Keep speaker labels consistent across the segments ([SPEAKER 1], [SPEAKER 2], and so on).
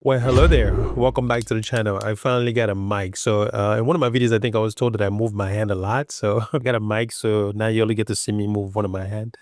[SPEAKER 1] Well, hello there. Welcome back to the channel. I finally got a mic. So, in one of my videos, I think I was told that I move my hand a lot. So, I got a mic. So now you only get to see me move one of my hand.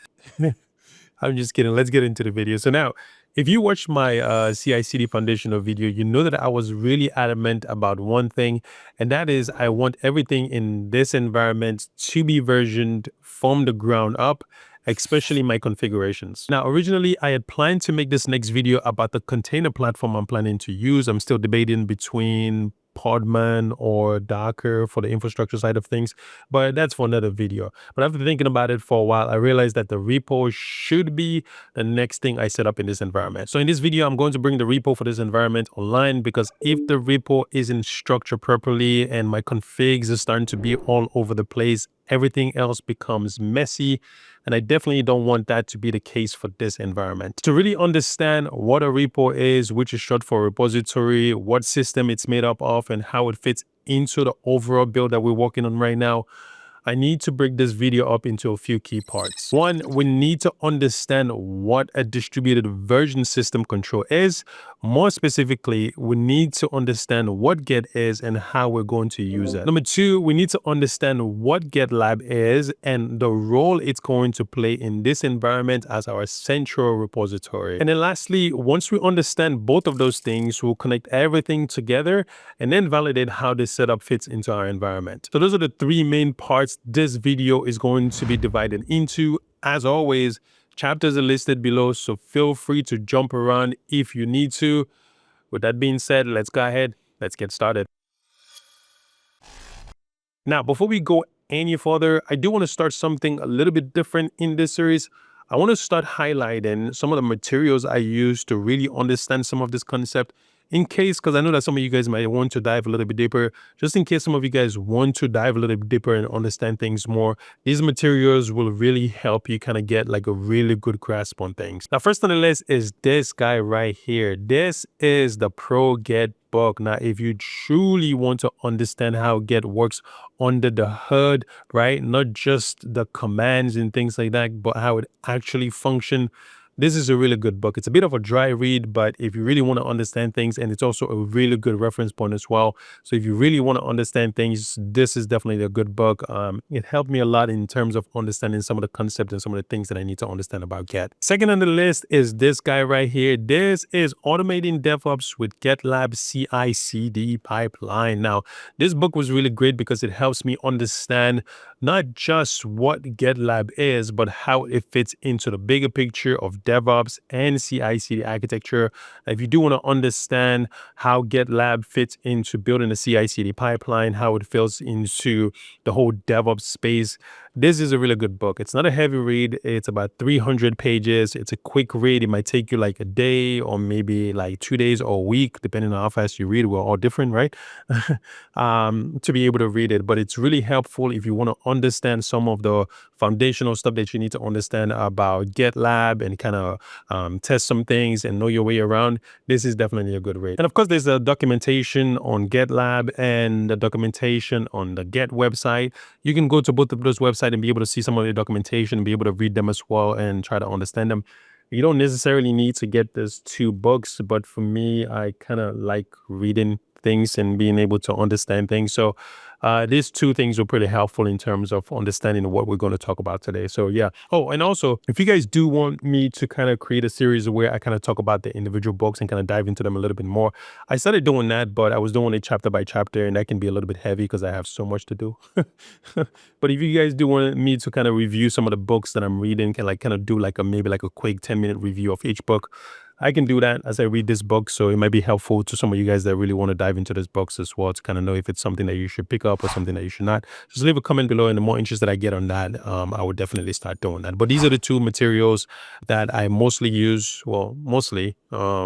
[SPEAKER 1] I'm just kidding. Let's get into the video. So now, if you watched my CICD foundational video, you know that I was really adamant about one thing, and that is I want everything in this environment to be versioned from the ground up, especially my configurations. Now, originally, I had planned to make this next video about the container platform I'm planning to use. I'm still debating between Podman or Docker for the infrastructure side of things, but that's for another video. But after thinking about it for a while, I realized that the repo should be the next thing I set up in this environment. So in this video, I'm going to bring the repo for this environment online, because if the repo isn't structured properly and my configs are starting to be all over the place, everything else becomes messy. And I definitely don't want that to be the case for this environment. To really understand what a repo is, which is short for repository, what system it's made up of, and how it fits into the overall build that we're working on right now, I need to break this video up into a few key parts. One, we need to understand what a distributed version system control is. More specifically, we need to understand what Get is and how we're going to use it. Number two, we need to understand what GitLab is and the role it's going to play in this environment as our central repository. And then lastly, once we understand both of those things, we'll connect everything together and then validate how this setup fits into our environment. So those are the three main parts this video is going to be divided into. As always, chapters are listed below, so feel free to jump around if you need to. With that being said, let's go ahead. Let's get started. Now, before we go any further, I do want to start something a little bit different in this series. I want to start highlighting some of the materials I use to really understand some of this concept, in case, because I know that some of you guys might want to dive a little bit deeper. Just in case some of you guys want to dive a little bit deeper and understand things more, these materials will really help you kind of get like a really good grasp on things. Now, first on the list is this guy right here. This is the Pro Get book. Now, if you truly want to understand how Get works under the hood, right, not just the commands and things like that, but how it actually functions, this is a really good book. It's a bit of a dry read, but if you really want to understand things, and it's also a really good reference point as well. So if you really want to understand things, this is definitely a good book. It helped me a lot in terms of understanding some of the concepts and some of the things that I need to understand about Get. Second on the list is this guy right here. This is Automating DevOps with GitLab CI/CD pipeline. Now, this book was really great because it helps me understand not just what GitLab is, but how it fits into the bigger picture of DevOps and CI/CD architecture. If you do want to understand how GitLab fits into building a CI/CD pipeline, how it fits into the whole DevOps space, this is a really good book. It's not a heavy read. It's about 300 pages. It's a quick read. It might take you like a day or maybe like 2 days or a week, depending on how fast you read. We're all different, right? To be able to read it. But it's really helpful if you want to understand some of the foundational stuff that you need to understand about GitLab and kind of test some things and know your way around. This is definitely a good read. And of course, there's a documentation on GitLab and the documentation on the Get website. You can go to both of those websites and be able to see some of the documentation and be able to read them as well and try to understand them. You don't necessarily need to get these two books, but for me, I kind of like reading things and being able to understand things. So these two things were pretty helpful in terms of understanding what we're going to talk about today. So yeah. Oh, and also, if you guys do want me to kind of create a series where I kind of talk about the individual books and kind of dive into them a little bit more, I started doing that, but I was doing it chapter by chapter, and that can be a little bit heavy because I have so much to do. But if you guys do want me to kind of review some of the books that I'm reading, can kind of do like maybe like a quick 10-minute review of each book, I can do that as I read this book. So it might be helpful to some of you guys that really want to dive into this books as well, to kind of know if it's something that you should pick up or something that you should not. Just leave a comment below, and the more interest that I get on that, I would definitely start doing that. But these are the two materials that I mostly use,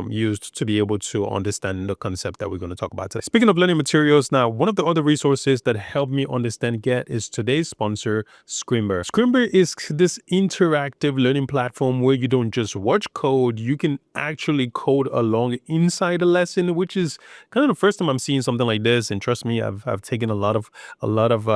[SPEAKER 1] used to be able to understand the concept that we're going to talk about today. Speaking of learning materials, now, one of the other resources that helped me understand Get is today's sponsor, Scrimber. Scrimber is this interactive learning platform where you don't just watch code, you can actually code along inside the lesson, which is kind of the first time I'm seeing something like this. And trust me, I've taken a lot of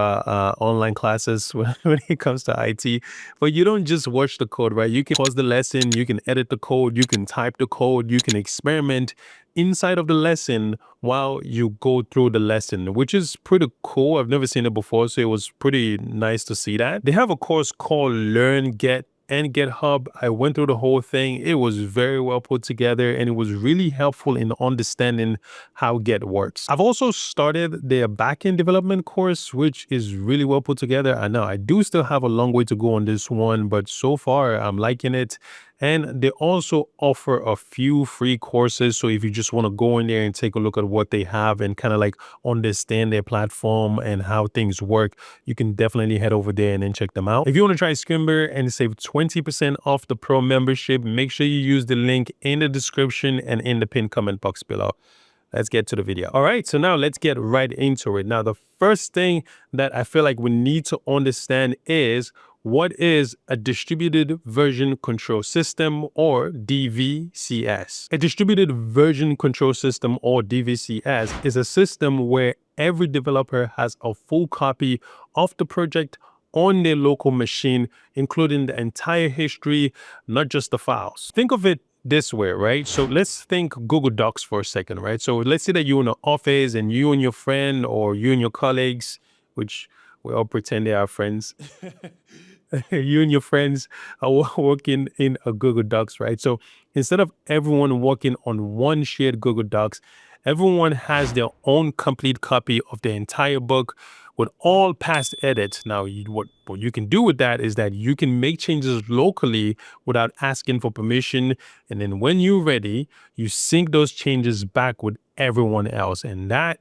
[SPEAKER 1] online classes when it comes to IT. But you don't just watch the code, right? You can pause the lesson, you can edit the code, you can type the code, you can experiment inside of the lesson while you go through the lesson, which is pretty cool. I've never seen it before, so it was pretty nice to see that. They have a course called Learn, Get, and GitHub. I went through the whole thing. It was very well put together, and it was really helpful in understanding how Git works. I've also started their backend development course, which is really well put together. I know I do still have a long way to go on this one, but so far I'm liking it. And they also offer a few free courses. So if you just want to go in there and take a look at what they have and kind of like understand their platform and how things work, you can definitely head over there and then check them out. If you want to try Scrimber and save 20% off the pro membership, make sure you use the link in the description and in the pinned comment box below. Let's get to the video. All right, so now let's get right into it. Now, the first thing that I feel like we need to understand is what is a distributed version control system, or DVCS. A distributed version control system, or DVCS, is a system where every developer has a full copy of the project on their local machine, including the entire history, not just the files. Think of it this way, right? So let's think Google Docs for a second, right? So let's say that you're in an office and you and your friend or you and your colleagues, which we all pretend they are friends, you and your friends are working in a Google Docs, right? So instead of everyone working on one shared Google Docs, everyone has their own complete copy of the entire book with all past edits. Now, what you can do with that is that you can make changes locally without asking for permission. And then when you're ready, you sync those changes back with everyone else. And that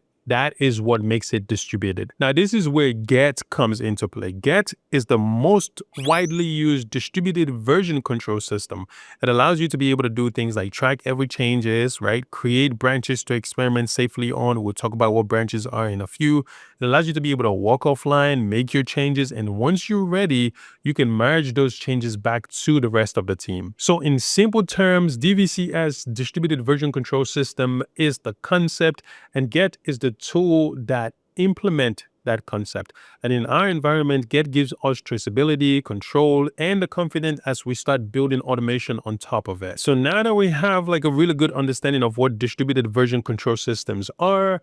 [SPEAKER 1] is what makes it distributed. Now, this is where Get comes into play. Get is the most widely used distributed version control system. It allows you to be able to do things like track every changes, right? Create branches to experiment safely on. We'll talk about what branches are in a few. It allows you to be able to walk offline, make your changes, and once you're ready, you can merge those changes back to the rest of the team. So in simple terms, DVCS, distributed version control system, is the concept, and Get is the tool that implement that concept. And in our environment, Get gives us traceability, control, and the confidence as we start building automation on top of it. So now that we have like a really good understanding of what distributed version control systems are,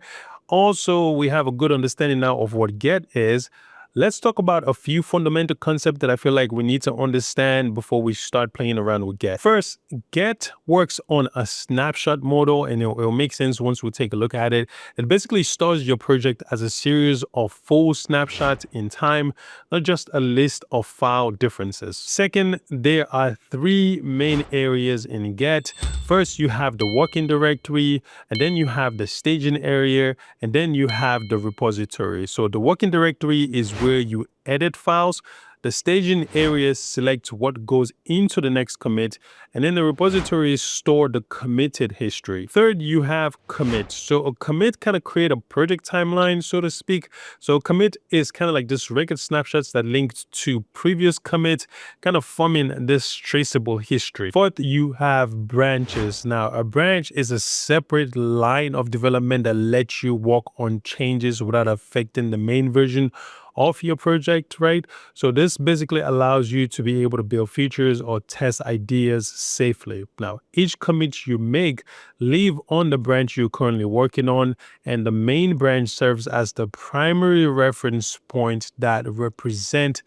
[SPEAKER 1] also we have a good understanding now of what Get is, let's talk about a few fundamental concepts that I feel like we need to understand before we start playing around with Get. First, Get works on a snapshot model, and it'll make sense once we take a look at it. It basically stores your project as a series of full snapshots in time, not just a list of file differences. Second, there are three main areas in Get. First, you have the working directory, and then you have the staging area, and then you have the repository. So the working directory is where you edit files. The staging area selects what goes into the next commit, and then the repository store the committed history. Third, you have commit. So a commit kind of create a project timeline, so to speak. So commit is kind of like this record snapshots that linked to previous commit, kind of forming this traceable history. Fourth, you have branches. Now, a branch is a separate line of development that lets you work on changes without affecting the main version of your project, right? So this basically allows you to be able to build features or test ideas safely. Now, each commit you make live on the branch you're currently working on, and the main branch serves as the primary reference point that represent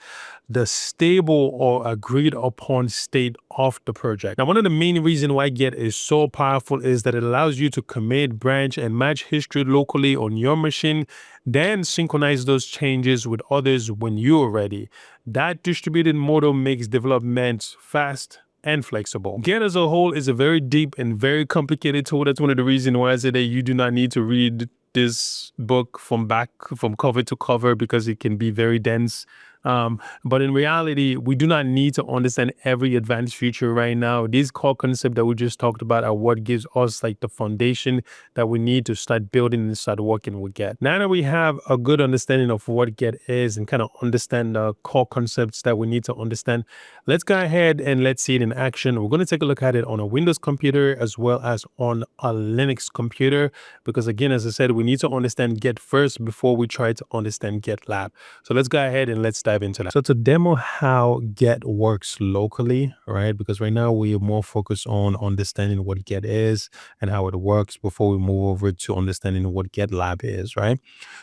[SPEAKER 1] the stable or agreed upon state of the project. Now, one of the main reasons why Get is so powerful is that it allows you to commit, branch, and match history locally on your machine, then synchronize those changes with others when you're ready. That distributed model makes development fast and flexible. Get as a whole is a very deep and very complicated tool. That's one of the reasons why I say that you do not need to read this book from cover to cover, because it can be very dense. But in reality, we do not need to understand every advanced feature right now. These core concepts that we just talked about are what gives us like the foundation that we need to start building and start working with Get. Now that we have a good understanding of what Get is and kind of understand the core concepts that we need to understand, let's go ahead and let's see it in action. We're going to take a look at it on a Windows computer as well as on a Linux computer, because again, as I said, we need to understand Get first before we try to understand GitLab. So let's go ahead and let's dive into that. So to demo how Get works locally, right? Because right now we are more focused on understanding what Get is and how it works before we move over to understanding what GitLab is, right?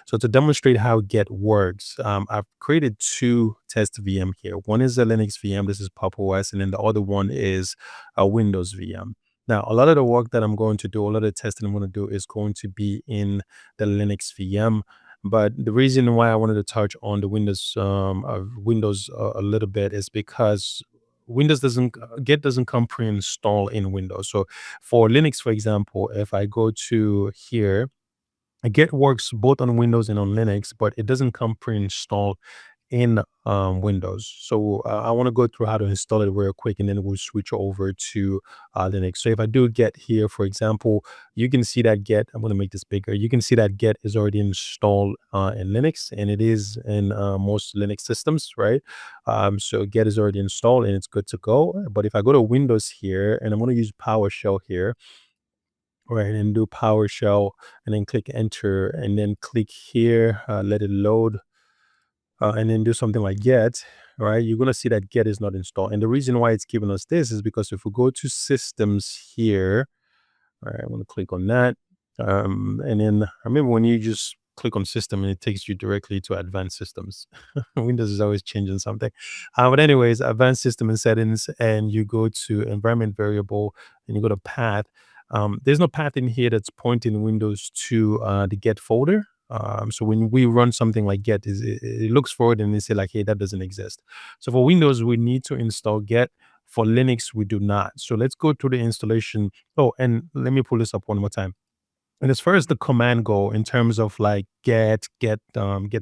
[SPEAKER 1] So to demonstrate how Get works, I've created two test VM here. One is a Linux VM, this is Pop OS, and then the other one is a Windows VM. Now, a lot of the work that I'm going to do, a lot of the testing I'm going to do is going to be in the Linux VM. But the reason why I wanted to touch on the Windows a little bit is because Windows doesn't Get doesn't come pre-installed in Windows. So for Linux, for example, if I go to here, Get works both on Windows and on Linux, but it doesn't come pre-installed in Windows. So I want to go through how to install it real quick, and then we'll switch over to Linux. So if I do Get here, for example, you can see that Get, I'm going to make this bigger. You can see that Get is already installed in Linux, and it is in most Linux systems, right? So Get is already installed and it's good to go. But if I go to Windows here, and I'm going to use PowerShell here, right, and do PowerShell, and then click enter, and then click here, let it load, and then do something like Get, right, you're going to see that Get is not installed. And the reason why it's giving us this is because if we go to systems here, all right, I'm going to click on that. And then remember when you just click on system and it takes you directly to advanced systems. Windows is always changing something. But anyways, advanced system and settings, and you go to environment variable and you go to path. There's no path in here that's pointing Windows to the Get folder. So when we run something like Get, it looks for it and they say like, hey, that doesn't exist. So for Windows, we need to install Get. For Linux, we do not. So let's go to the installation. Oh, and let me pull this up one more time. And as far as the command go, in terms of like get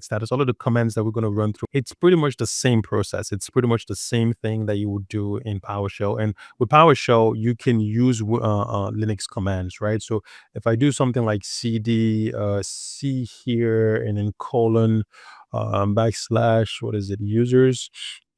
[SPEAKER 1] status, all of the commands that we're going to run through, it's pretty much the same process. It's pretty much the same thing that you would do in PowerShell. And with PowerShell, you can use Linux commands, right? So if I do something like cd, C here, and then colon, backslash, what is it, users,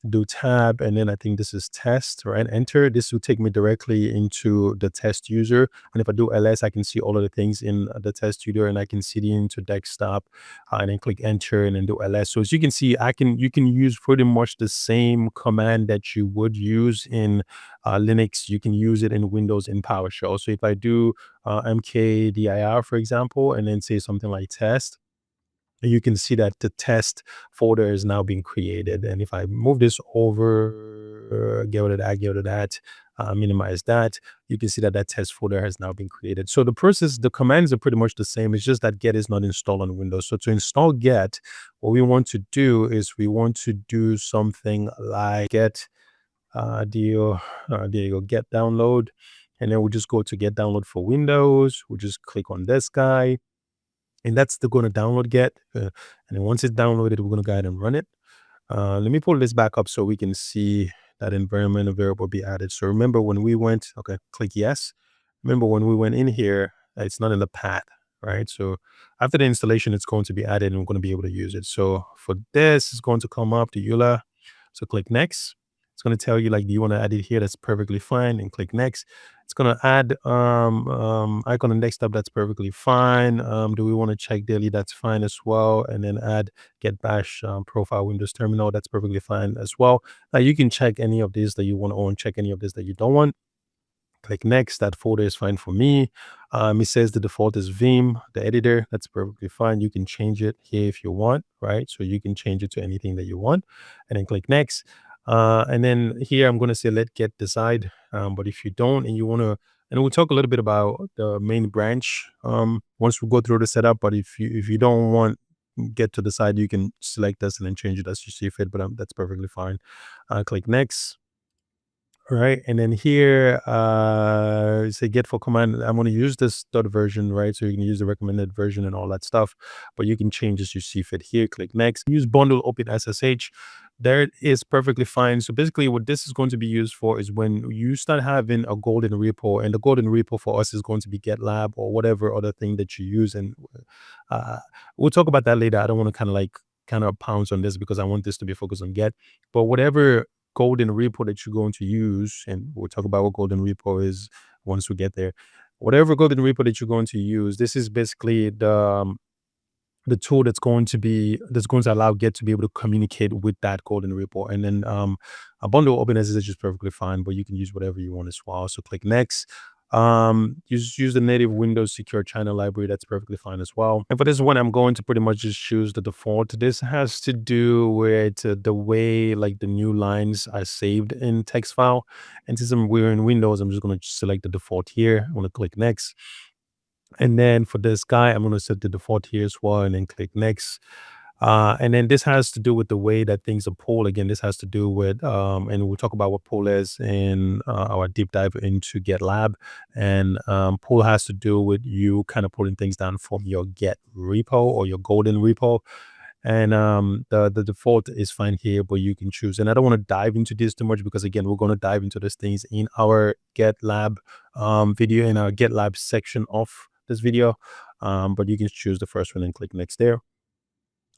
[SPEAKER 1] do tab, and then I think this is test, right? Enter. This will take me directly into the test user. And if I do ls, I can see all of the things in the test user, and I can cd into desktop, and then click enter and then do ls. So as you can see, you can use pretty much the same command that you would use in Linux. You can use it in Windows in PowerShell. So if I do mkdir, for example, and then say something like test, you can see that the test folder is now being created. And if I move this over, get rid of that, minimize that, you can see that that test folder has now been created. So the process, the commands are pretty much the same. It's just that Get is not installed on Windows. So to install Get, what we want to do is we want to do something like get there you go, get download. And then we'll just go to get download for Windows. We'll just click on this guy. And that's going to download Get. And then once it's downloaded, we're going to go ahead and run it. Let me pull this back up so we can see that environment variable be added. So remember when we went, okay, click yes. Remember when we went in here, it's not in the path, right? So after the installation, it's going to be added and we're going to be able to use it. So for this, it's going to come up to EULA. So click next. It's going to tell you like, do you want to add it here? That's perfectly fine. And click next. It's going to add icon on desktop. That's perfectly fine. Do we want to check daily? That's fine as well. And then add get bash profile Windows terminal. That's perfectly fine as well. Now you can check any of these that you want, or check any of this that you don't want. Click next. That folder is fine for me. It says the default is Vim, the editor. That's perfectly fine. You can change it here if you want, right? So you can change it to anything that you want, and then click next. And then here I'm going to say let Get decide. But if you don't and you want to, and we'll talk a little bit about the main branch once we go through the setup. But if you don't want Get to decide, you can select this and then change it as you see fit. But that's perfectly fine. Click next. All right, and then here, say get for command. I'm going to use this dot version, right? So you can use the recommended version and all that stuff, but you can change as you see fit here. Click next. Use bundle open SSH. there is perfectly fine. So basically what this is going to be used for is when you start having a golden repo, and the golden repo for us is going to be GitLab or whatever other thing that you use. And uh, we'll talk about that later. I don't want to kind of pounce on this because I want this to be focused on Get. But whatever golden repo that you're going to use, and we'll talk about what golden repo is once we get there. Whatever golden repo that you're going to use, this is basically the tool that's going to allow Get to be able to communicate with that golden repo. And then a bundle openness is just perfectly fine, but you can use whatever you want as well. So click next. Use the native Windows secure channel library. That's perfectly fine as well. And for this one, I'm going to pretty much just choose the default. This has to do with the way like the new lines are saved in text file. And since we're in Windows, I'm just going to select the default here. I'm going to click next. And then for this guy, I'm going to set the default here as well, and then click next. And then this has to do with the way that things are pulled. Again, this has to do with, and we'll talk about what pull is in our deep dive into GitLab. And pull has to do with you kind of pulling things down from your Get repo or your golden repo. And the default is fine here, but you can choose. And I don't want to dive into this too much because again, we're going to dive into these things in our GitLab video, in our GitLab section of this video. But you can choose the first one and click next there.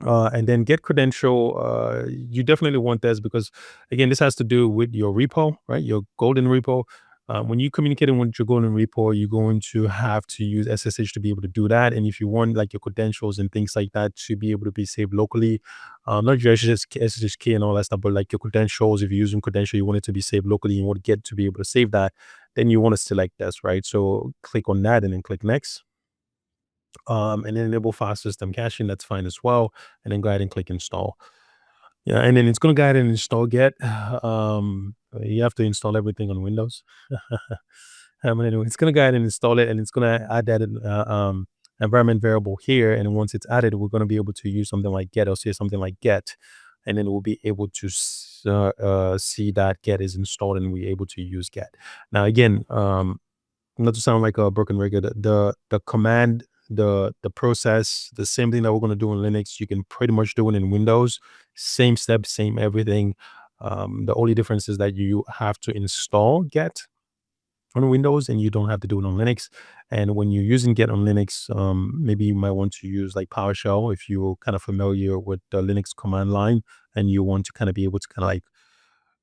[SPEAKER 1] And then get credential, you definitely want this because again, this has to do with your repo, right? Your golden repo. When you communicating with your golden repo, you're going to have to use SSH to be able to do that. And if you want like your credentials and things like that to be able to be saved locally, not your SSH key and all that stuff, but like your credentials, if you're using credential, you want it to be saved locally, you want to Get to be able to save that, then you want to select this, right? So click on that and then click next. And then enable file system caching, that's fine as well. And then go ahead and click install. Yeah, and then it's going to go ahead and install Get. You have to install everything on Windows. Anyway, it's going to go ahead and install it, and it's going to add that environment variable here. And once it's added, we're going to be able to use something like Get or say something like Get, and then we'll be able to see that Get is installed, and we're able to use Get. Now, again, not to sound like a broken record, the command, the process, the same thing that we're going to do in Linux, you can pretty much do it in Windows. Same steps, same everything. The only difference is that you have to install Get on Windows and you don't have to do it on Linux. And when you're using Get on Linux, maybe you might want to use like PowerShell if you're kind of familiar with the Linux command line and you want to kind of be able to kind of like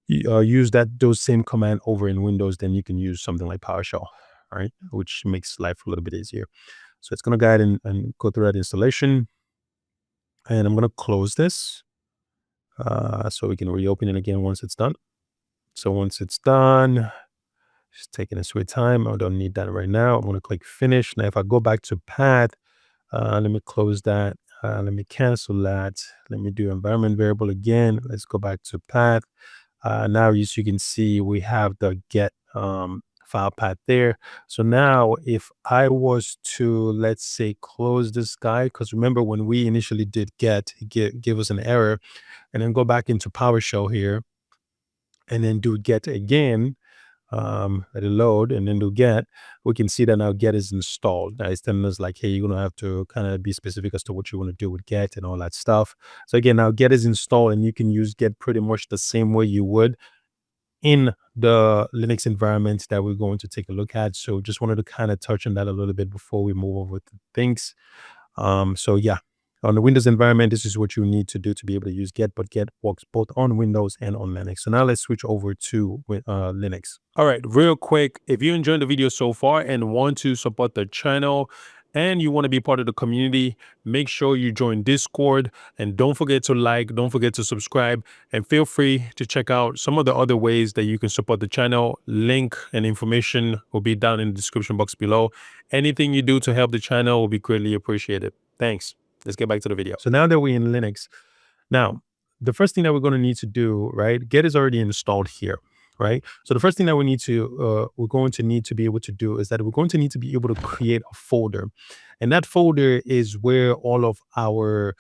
[SPEAKER 1] use those same command over in Windows, then you can use something like PowerShell, right? Which makes life a little bit easier. So it's going to go ahead and go through that installation. And I'm going to close this so we can reopen it again once it's done. So once it's done, just taking a sweet time. I don't need that right now. I'm going to click finish. Now, if I go back to path, let me close that. Let me cancel that. Let me do environment variable again. Let's go back to path. Now, as you can see, we have the Get file path there. So now if I was to, let's say, close this guy, because remember when we initially did Get, it give us an error, and then go back into PowerShell here and then do Get again, let it load and then do Get, we can see that now Get is installed. Now it's telling us like, hey, you're going to have to kind of be specific as to what you want to do with Get and all that stuff. So again, now Get is installed and you can use Get pretty much the same way you would in the Linux environment that we're going to take a look at. So just wanted to kind of touch on that a little bit before we move over to things. So yeah, on the Windows environment, this is what you need to do to be able to use Get, but Get works both on Windows and on Linux. So now let's switch over to Linux. All right, real quick, if you enjoyed the video so far and want to support the channel and you want to be part of the community, make sure you join Discord and don't forget to like, don't forget to subscribe, and feel free to check out some of the other ways that you can support the channel. Link and information will be down in the description box below. Anything you do to help the channel will be greatly appreciated. Thanks. Let's get back to the video. So now that we're in Linux, now the first thing that we're going to need to do, right? Get is already installed here, right? So the first thing that we're going to need to be able to do is that we're going to need to be able to create a folder, and that folder is where all of our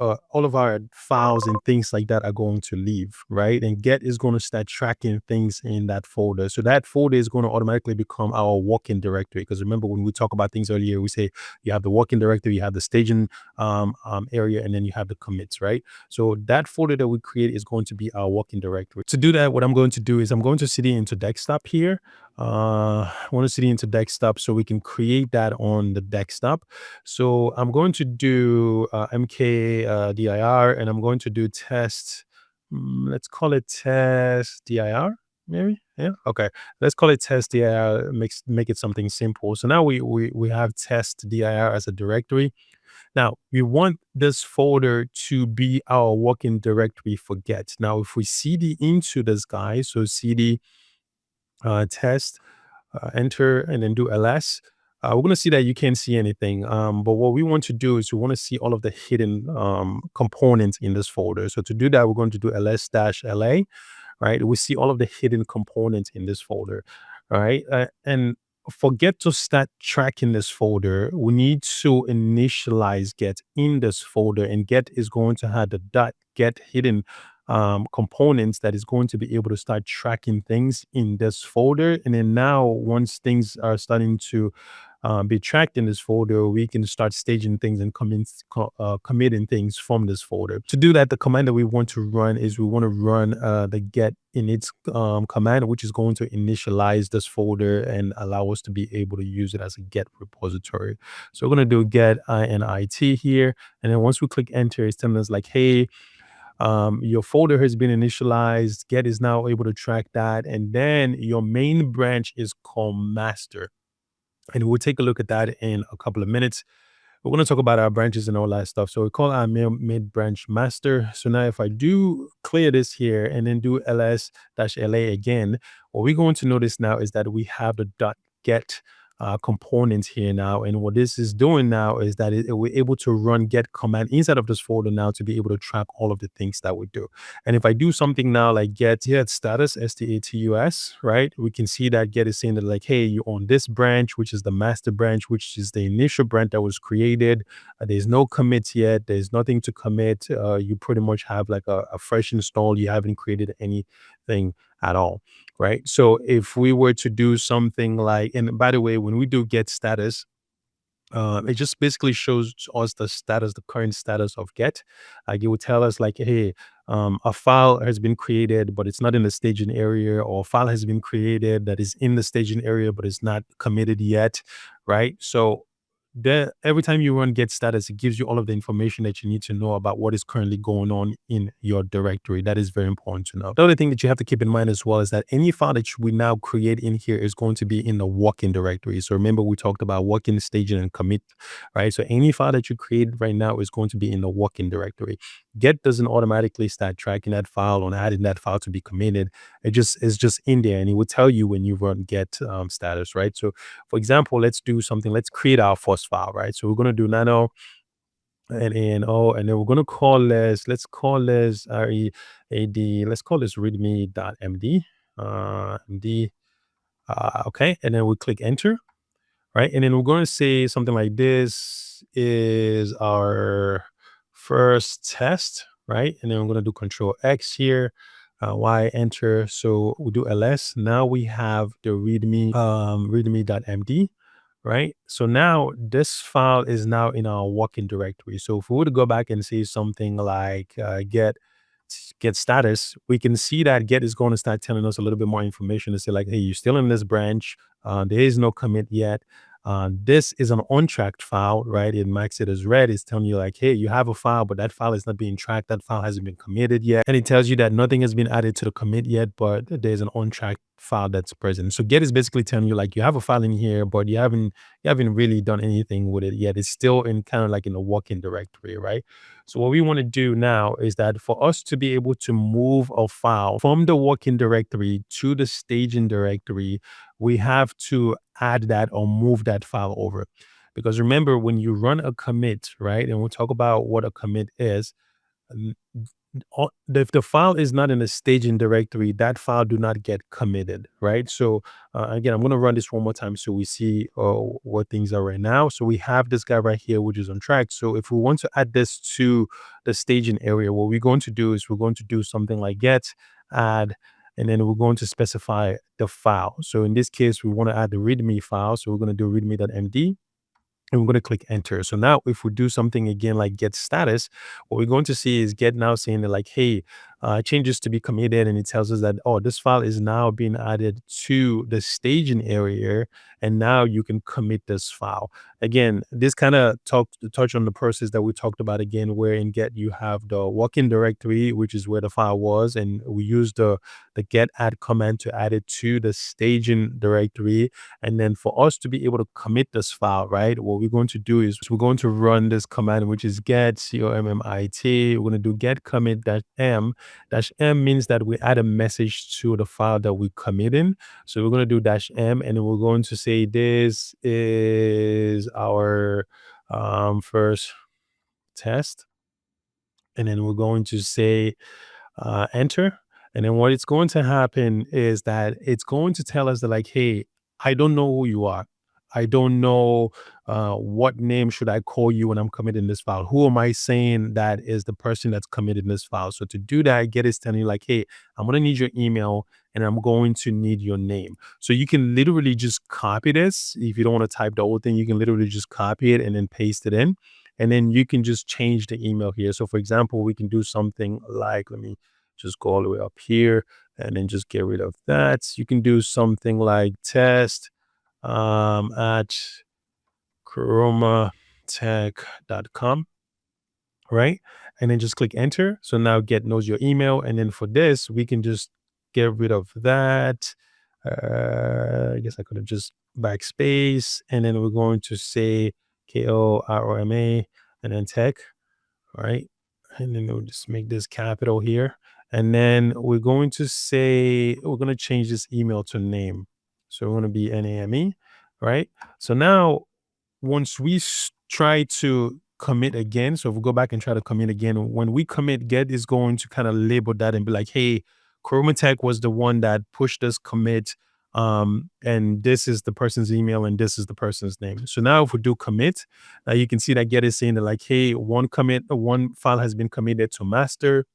[SPEAKER 1] all of our files and things like that are going to leave, right? And get is going to start tracking things in that folder. So that folder is going to automatically become our working directory. Because remember, when we talk about things earlier, we say you have the working directory, you have the staging area, and then you have the commits, right? So that folder that we create is going to be our working directory. To do that, what I'm going to do is I'm going to cd into desktop here. I want to cd into desktop so we can create that on the desktop. So I'm going to do mkdir, and I'm going to do test. Let's call it test dir. Maybe, yeah. Okay, let's call it test dir. Make it something simple. So now we have test dir as a directory. Now we want this folder to be our working directory for get. Now if we cd into this guy, so cd test, enter, and then do ls, we're going to see that you can't see anything. But what we want to do is we want to see all of the hidden components in this folder. So to do that, we're going to do ls-la, right? We see all of the hidden components in this folder, right? And for get to start tracking this folder, we need to initialize get in this folder, and get is going to have the dot get hidden components that is going to be able to start tracking things in this folder. And then now, once things are starting to be tracked in this folder, we can start staging things and committing things from this folder. To do that, the command that we want to run is we want to run the get init command, which is going to initialize this folder and allow us to be able to use it as a get repository. So we're going to do get init here. And then once we click enter, it's telling us like, hey, your folder has been initialized. Get is now able to track that. And then your main branch is called master. And we'll take a look at that in a couple of minutes. We're going to talk about our branches and all that stuff. So we call our mid branch master. So now if I do clear this here and then do ls-la again, what we're going to notice now is that we have the .get components here now. And what this is doing now is that we're able to run get command inside of this folder now to be able to track all of the things that we do. And if I do something now like get status, status, right? We can see that get is saying that like, hey, you're on this branch, which is the master branch, which is the initial branch that was created. There's no commits yet. There's nothing to commit. You pretty much have like a fresh install. You haven't created anything at all, right? So if we were to do something like, and by the way, when we do get status, it just basically shows us the status, the current status of get. Like it would tell us like, hey, a file has been created, but it's not in the staging area, or a file has been created that is in the staging area, but it's not committed yet, right? So then every time you run get status, it gives you all of the information that you need to know about what is currently going on in your directory. That is very important to know. The other thing that you have to keep in mind as well is that any file that we now create in here is going to be in the working directory. So remember, we talked about working, staging, and commit, right? So any file that you create right now is going to be in the working directory. Get doesn't automatically start tracking that file or adding that file to be committed. It's just in there, and it will tell you when you run get status, right? So for example, let's do something. Let's create our first file, right? So we're going to do nano and then we're going to call this, let's call this read, let's call this readme.md, md, okay. And then we click enter, right? And then we're going to say something like, this is our first test, right? And then we're going to do control X here, Y, enter. So we do ls. Now we have the readme.md, right? So now this file is now in our working directory. So if we were to go back and say something like get status, we can see that get is going to start telling us a little bit more information to say like, hey, you're still in this branch. There is no commit yet. This is an untracked file, right? It marks it as red. It's telling you like, hey, you have a file, but that file is not being tracked. That file hasn't been committed yet. And it tells you that nothing has been added to the commit yet, but there's an untracked file that's present. So get is basically telling you like, you have a file in here, but you haven't really done anything with it yet. It's still in kind of like in a working directory, right? So what we want to do now is that for us to be able to move a file from the working directory to the staging directory, we have to add that or move that file over. Because remember, when you run a commit, right, and we'll talk about what a commit is, if the file is not in a staging directory, that file do not get committed, right? So again, I'm going to run this one more time so we see what things are right now. So we have this guy right here, which is on track. So if we want to add this to the staging area, what we're going to do is we're going to do something like get add, and then we're going to specify the file. So in this case, we want to add the readme file. So we're going to do readme.md, and we're going to click enter. So now if we do something again like get status, what we're going to see is get now saying that like, hey, changes to be committed. And it tells us that, oh, this file is now being added to the staging area. And now you can commit this file. Again, this kind of touch on the process that we talked about again, where in get you have the working directory, which is where the file was. And we use the get add command to add it to the staging directory. And then for us to be able to commit this file, right, what we're going to do is we're going to run this command, which is get commit. We're going to do get commit dash m. Dash m means that we add a message to the file that we're committing. So we're going to do dash m, and then we're going to say this is our first test. And then we're going to say enter. And then what it's going to happen is that it's going to tell us that like, hey, I don't know who you are. I don't know what name should I call you when I'm committing this file. Who am I saying that is the person that's committing this file? So to do that, get is telling you like, hey, I'm going to need your email and I'm going to need your name. So you can literally just copy this. If you don't want to type the whole thing, you can literally just copy it and then paste it in. And then you can just change the email here. So for example, we can do something like, let me just go all the way up here and then just get rid of that. You can do something like test at chromatech.com, right? And then just click enter. So now get knows your email. And then for this, we can just get rid of that. I guess I could have just backspace. And then we're going to say KOROMA and then tech, right? And then we'll just make this capital here. And then we're going to say, we're going to change this email to name. So we're going to be NAME, right? So now once we try to commit again, so if we go back and try to commit again, when we commit, get is going to kind of label that and be like, hey, Chromatech was the one that pushed this commit. And this is the person's email and this is the person's name. So now if we do commit, you can see that get is saying that like, hey, one file has been committed to master,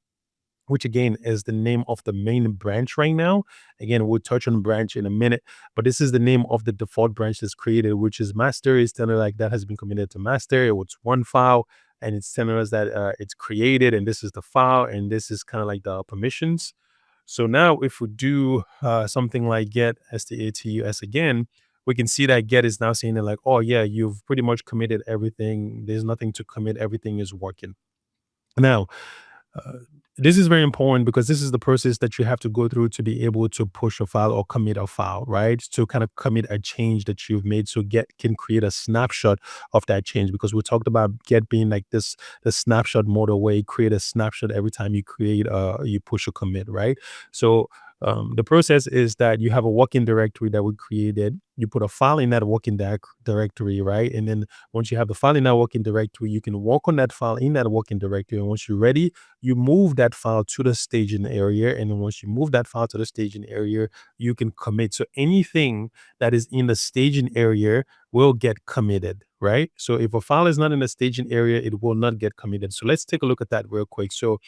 [SPEAKER 1] which again is the name of the main branch right now. Again, we'll touch on branch in a minute, but this is the name of the default branch that's created, which is master. Is telling like that has been committed to master. It was one file, and it's telling us that it's created, and this is the file, and this is kind of like the permissions. So now if we do something like get status again, we can see that get is now saying that like, oh yeah, you've pretty much committed everything. There's nothing to commit. Everything is working. Now, uh, this is very important because this is the process that you have to go through to be able to push a file or commit a file, right? To kind of commit a change that you've made. So get can create a snapshot of that change, because we talked about get being like this, the snapshot model where you create a snapshot every time you you push a commit, right? So the process is that you have a working directory that we created. You put a file in that working directory, right? And then once you have the file in that working directory, you can work on that file in that working directory. And once you're ready, you move that file to the staging area. And then once you move that file to the staging area, you can commit. So anything that is in the staging area will get committed, right? So if a file is not in the staging area, it will not get committed. So let's take a look at that real quick. So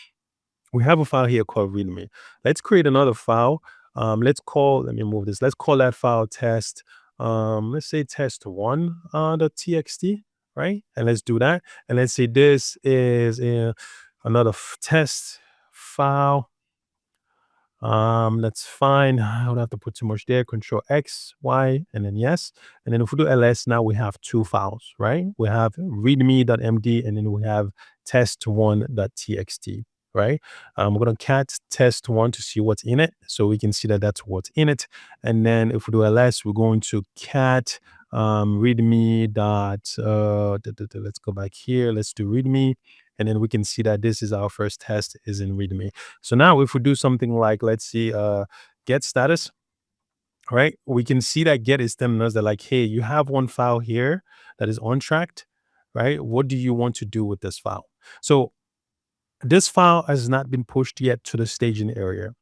[SPEAKER 1] we have a file here called readme. Let's create another file. Let me move this. Let's call that file test. Let's say test1 .txt, right? And let's do that. And let's say this is another test file. That's fine. I don't have to put too much there. Control X, Y, and then yes. And then if we do ls, now we have two files, right? We have readme.md and then we have test1.txt, right? We're going to cat test1 to see what's in it. So we can see that that's what's in it. And then if we do ls, we're going to cat readme dot, let's go back here. Let's do readme. And then we can see that this is our first test is in readme. So now if we do something like, let's see, get status, right? We can see that get is telling us that like, hey, you have one file here that is untracked, right? What do you want to do with this file? So This file has not been pushed yet to the staging area.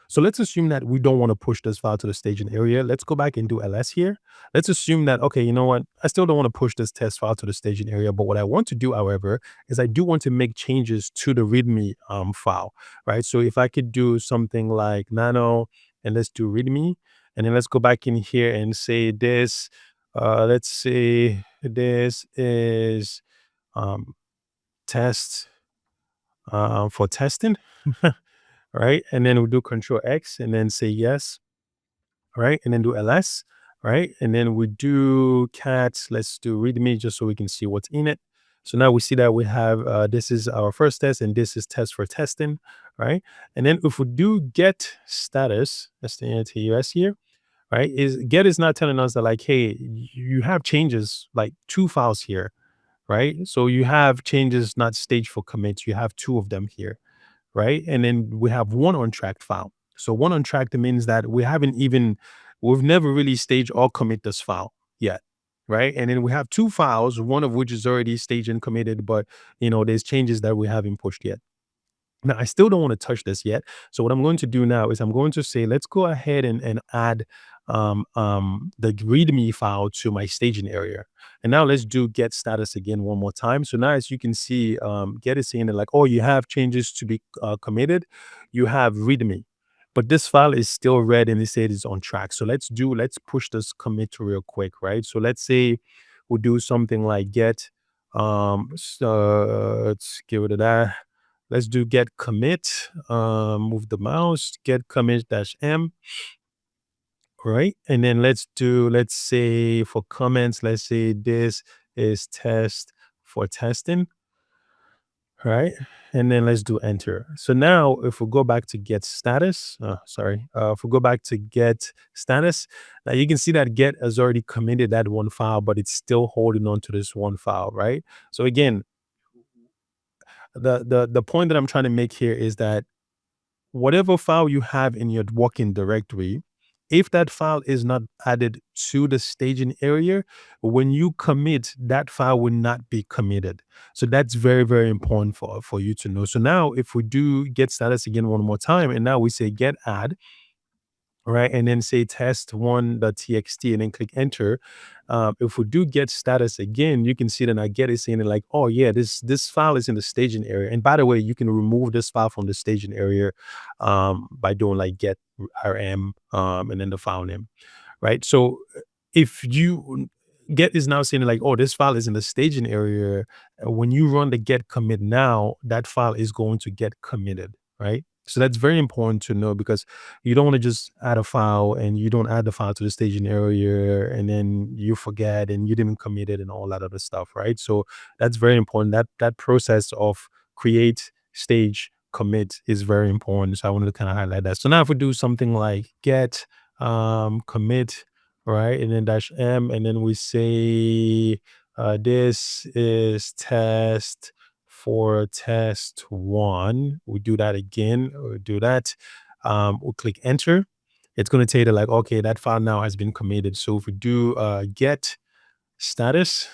[SPEAKER 1] So let's assume that we don't want to push this file to the staging area. Let's go back and do ls here. Let's assume that, okay, you know what? I still don't want to push this test file to the staging area, but what I want to do, however, is I do want to make changes to the README file, right? So if I could do something like nano, and let's do README, and then let's go back in here and say this, let's say this is um, test for testing, right? And then we'll do Control X and then say yes, right? And then do ls, right? And then we do cat, let's do readme just so we can see what's in it. So now we see that we have this is our first test and this is test for testing, right? And then if we do get status, STS here, right? Is get is not telling us that like, hey, you have changes like 2 files here, right? So you have changes not staged for commits. You have 2 of them here, right? And then we have one untracked file. So one untracked means that we've never really staged or commit this file yet, right? And then we have 2 files, one of which is already staged and committed, but there's changes that we haven't pushed yet. Now, I still don't want to touch this yet. So what I'm going to do now is I'm going to say, let's go ahead and add the README file to my staging area. And now let's do get status again one more time. So now as you can see, get is saying that like, oh, you have changes to be committed. You have README. But this file is still red and it says it's on track. So let's push this commit real quick, right? So let's say we'll do something like get, so let's give it a that. Let's do get commit, move the mouse, get commit dash M, right? And then let's say for comments, let's say this is test for testing, right? And then let's do enter. So now if we go back to get status, if we go back to get status, now you can see that get has already committed that one file, but it's still holding on to this one file, right? So again, the point that I'm trying to make here is that whatever file you have in your working directory, if that file is not added to the staging area, when you commit, that file will not be committed. So that's very, very important for you to know. So now if we do get status again one more time, and now we say get add, right? And then say test1.txt and then click enter. If we do get status again, you can see that I get it saying like, oh yeah, this file is in the staging area. And by the way, you can remove this file from the staging area by doing like get rm and then the file name, right? So if you get is now saying like, oh, this file is in the staging area, when you run the get commit now, that file is going to get committed, right? So that's very important to know because you don't want to just add a file and you don't add the file to the staging area and then you forget and you didn't commit it and all that other stuff, right? So that's very important. That process of create, stage, commit is very important. So I wanted to kind of highlight that. So now if we do something like get commit, right, and then dash m, and then we say this is test for test 1. We do that again, we do that. We'll click enter. It's going to tell you that like, okay, that file now has been committed. So if we do get status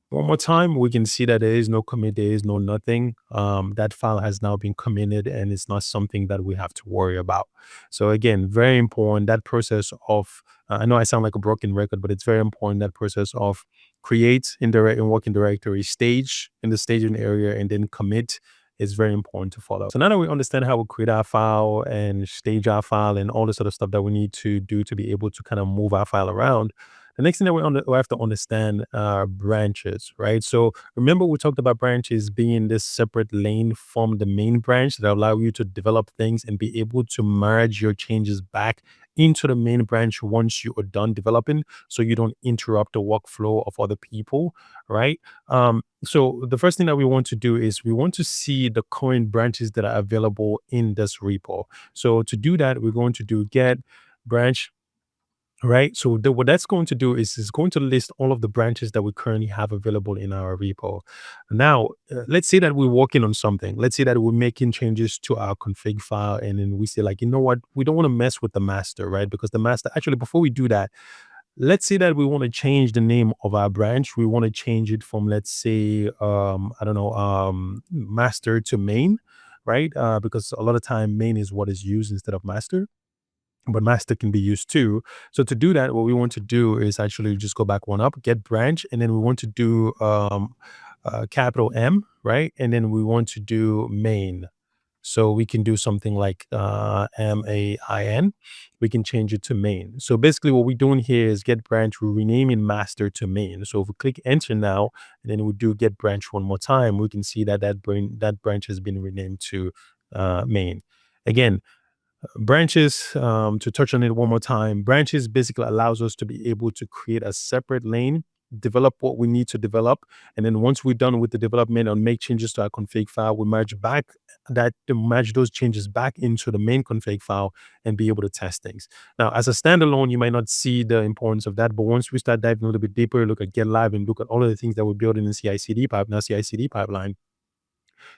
[SPEAKER 1] one more time, we can see that there is no commit, there is no nothing. That file has now been committed and it's not something that we have to worry about. So again, very important, that process of, I know I sound like a broken record, but it's very important, that process of create in working directory, stage in the staging area, and then commit is very important to follow. So now that we understand how we create our file and stage our file and all this other stuff that we need to do to be able to kind of move our file around, the next thing that we have to understand are branches, right? So remember we talked about branches being this separate lane from the main branch that allow you to develop things and be able to merge your changes back into the main branch once you are done developing, so you don't interrupt the workflow of other people, right? So the first thing that we want to do is we want to see the current branches that are available in this repo. So to do that, we're going to do get branch. Right. So what that's going to do is going to list all of the branches that we currently have available in our repo. Now, let's say that we're working on something. Let's say that we're making changes to our config file, and then we say like, you know what, we don't want to mess with the master, right? Because the master, actually, before we do that, let's say that we want to change the name of our branch. We want to change it from, let's say, I don't know, master to main. right? Because a lot of time main is what is used instead of master, but master can be used too. So to do that, what we want to do is actually just go back one up, get branch, and then we want to do capital M, right? And then we want to do main. So we can do something like MAIN. We can change it to main. So basically what we're doing here is get branch, we're renaming master to main. So if we click enter now, and then we do get branch one more time, we can see that that branch has been renamed to main. Again, branches, to touch on it one more time, branches basically allows us to be able to create a separate lane, develop what we need to develop, and then once we're done with the development and make changes to our config file, we merge those changes back into the main config file and be able to test things. Now, as a standalone, you might not see the importance of that, but once we start diving a little bit deeper, look at GitLab and look at all of the things that we're building in CI/CD pipeline,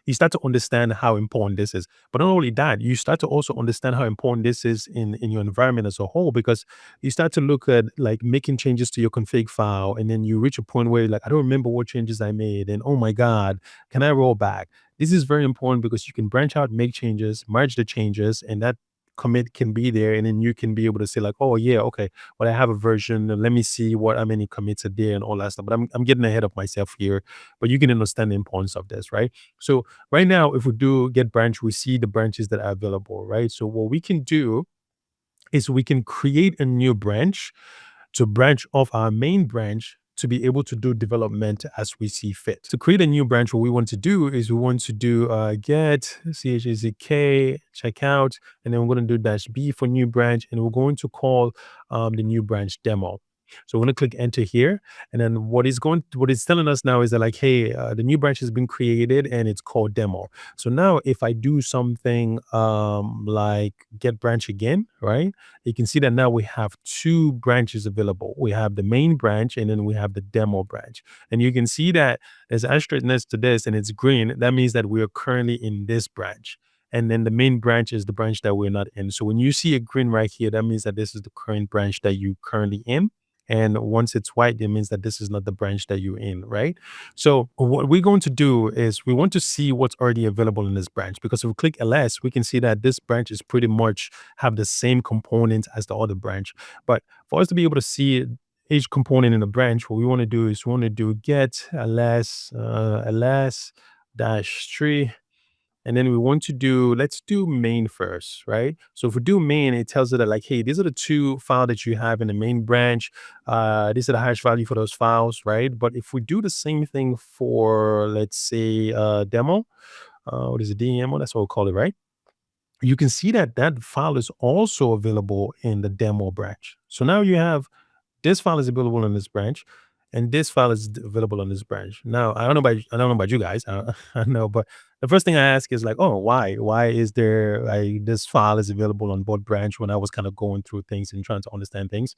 [SPEAKER 1] you start to understand how important this is. But not only that, you start to also understand how important this is in your environment as a whole, because you start to look at like making changes to your config file, and then you reach a point where you're like, I don't remember what changes I made, and oh my God, can I roll back? This is very important because you can branch out, make changes, merge the changes, and that commit can be there, and then you can be able to say like, oh yeah, okay, well I have a version, let me see what how many commits are there and all that stuff. But I'm getting ahead of myself here, but you can understand the importance of this, right? So right now, if we do get branch, we see the branches that are available, right? So what we can do is we can create a new branch to branch off our main branch to be able to do development as we see fit. To create a new branch, what we want to do is we want to do get chzk checkout, and then we're going to do -b for new branch, and we're going to call the new branch demo. So we're going to click enter here, and then what it's telling us now is that like, hey, the new branch has been created and it's called demo. So now if I do something like get branch again, right? You can see that now we have two branches available. We have the main branch and then we have the demo branch. And you can see that there's asterisk next to this and it's green. That means that we are currently in this branch. And then the main branch is the branch that we're not in. So when you see a green right here, that means that this is the current branch that you're currently in. And once it's white, it means that this is not the branch that you're in, right? So what we're going to do is we want to see what's already available in this branch, because if we click ls, we can see that this branch is pretty much have the same components as the other branch. But for us to be able to see each component in the branch, what we want to do is we want to do get ls dash tree. And then we want to do, let's do main first, right? So if we do main, it tells it that like, hey, these are the two files that you have in the main branch. These are the hash value for those files, right? But if we do the same thing for, let's say, demo, what is it, demo? That's what we'll call it, right? You can see that that file is also available in the demo branch. So now you have this file is available in this branch, and this file is available on this branch. Now, I don't know about you guys. I know, but the first thing I ask is like, oh, why? Why is there like this file is available on both branch when I was kind of going through things and trying to understand things?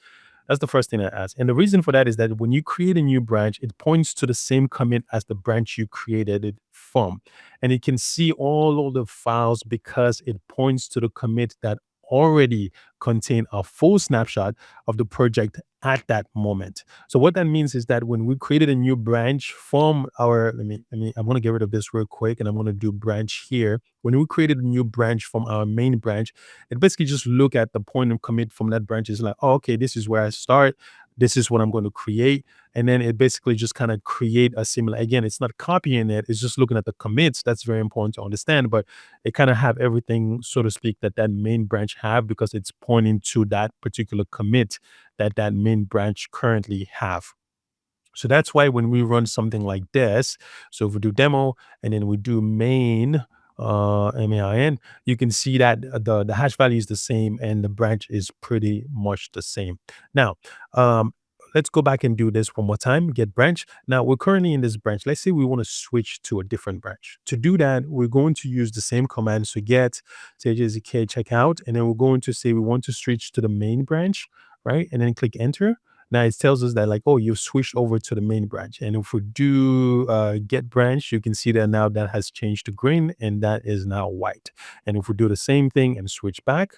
[SPEAKER 1] That's the first thing I ask. And the reason for that is that when you create a new branch, it points to the same commit as the branch you created it from. And it can see all of the files because it points to the commit that already contain a full snapshot of the project at that moment. So what that means is that when we created a new branch from our, I'm going to get rid of this real quick and I'm going to do branch here. When we created a new branch from our main branch, it basically just look at the point of commit from that branch. It's like, oh, okay, this is where I start. This is what I'm going to create. And then it basically just kind of create a similar, again, it's not copying it. It's just looking at the commits. That's very important to understand, but it kind of have everything, so to speak, that that main branch have, because it's pointing to that particular commit that that main branch currently have. So that's why when we run something like this, so if we do demo and then we do main, main, you can see that the hash value is the same and the branch is pretty much the same. Now, let's go back and do this one more time. Get branch. Now we're currently in this branch. Let's say we want to switch to a different branch. To do that, we're going to use the same command. So get cicd checkout, and then we're going to say we want to switch to the main branch, right? And then click enter. Now it tells us that like, oh, you've switched over to the main branch. And if we do get branch, you can see that now that has changed to green and that is now white. And if we do the same thing and switch back,